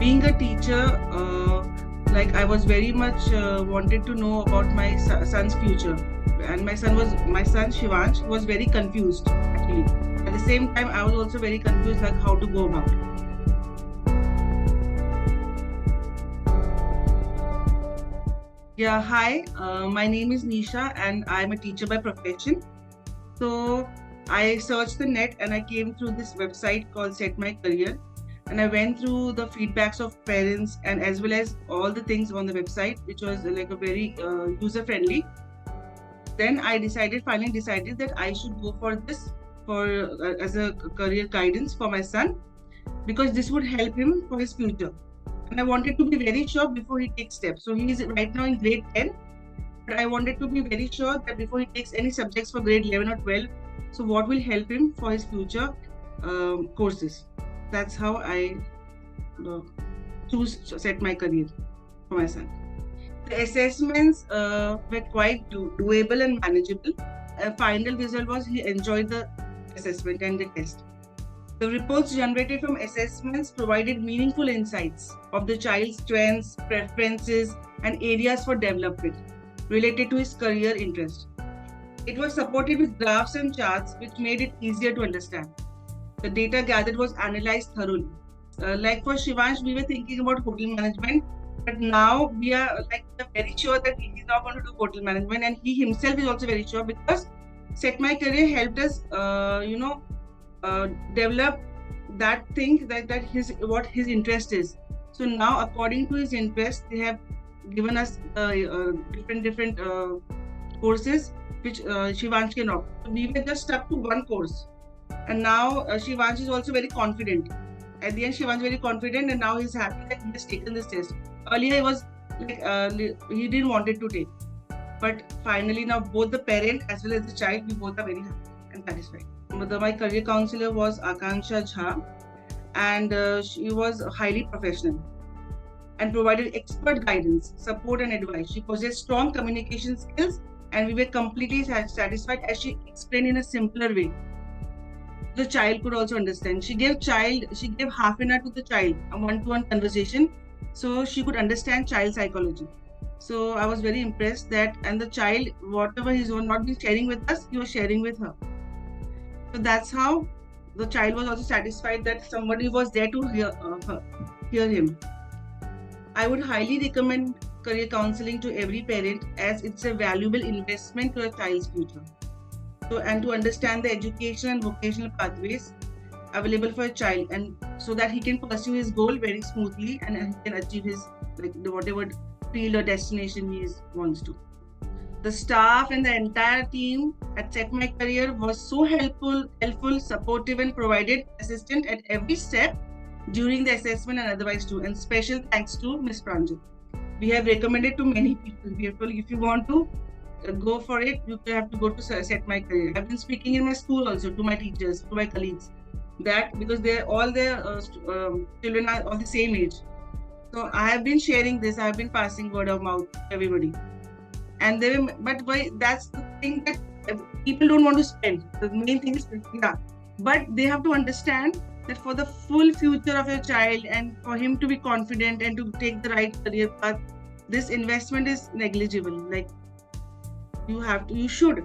being a teacher, like I was very much wanted to know about my son's future, and my son Shivansh was very confused actually. At the same time, I was also very confused, like how to go about it. Yeah, hi. My name is Nisha, and I'm a teacher by profession. So I searched the net and I came through this website called Set My Career, and I went through the feedbacks of parents and as well as all the things on the website, which was like a very user friendly. Then I finally decided that I should go for this for as a career guidance for my son, because this would help him for his future. And I wanted to be very sure before he takes steps. So he is right now in grade 10, but I wanted to be very sure that before he takes any subjects for grade 11 or 12, so what will help him for his future courses. That's how I set my career for my son. The assessments were quite doable and manageable. Final result was he enjoyed the assessment and the test. The reports generated from assessments provided meaningful insights of the child's strengths, preferences, and areas for development related to his career interest. It was supported with graphs and charts, which made it easier to understand. The data gathered was analyzed thoroughly. Like for Shivansh, we were thinking about hotel management, but now we are very sure that he's not going to do hotel management, and he himself is also very sure, because Set My Career helped us, develop that thing that what his interest is. So now, according to his interest, they have given us different courses which Shivansh can opt. So we were just stuck to one course, and now Shivansh is also very confident. At the end, Shivansh very confident, and now he's happy that he has taken this test. Earlier, he was he didn't want it to take, but finally now both the parent as well as the child, we both are very happy and satisfied. My career counselor was Akanksha Jha, and she was highly professional and provided expert guidance, support, and advice. She possessed strong communication skills, and we were completely satisfied as she explained in a simpler way. The child could also understand. She gave half an hour to the child, a one-to-one conversation, so she could understand child psychology. So I was very impressed that, and the child, whatever he's not been sharing with us, he was sharing with her. So that's how the child was also satisfied that somebody was there to hear him. I would highly recommend career counseling to every parent, as it's a valuable investment to a child's future. So, and to understand the education and vocational pathways available for a child, and so that he can pursue his goal very smoothly, and he can achieve his whatever field or destination he wants to. The staff and the entire team at Set My Career was so helpful, supportive, and provided assistance at every step during the assessment and otherwise too. And special thanks to Ms. Pranjit. We have recommended to many people. We have told, if you want to go for it, you have to go to Set My Career. I've been speaking in my school also to my teachers, to my colleagues, that because all their children are of the same age. So I have been sharing this. I have been passing word of mouth to everybody. And that's the thing that people don't want to spend. The main thing is, but they have to understand that for the full future of your child, and for him to be confident and to take the right career path, this investment is negligible. Like you should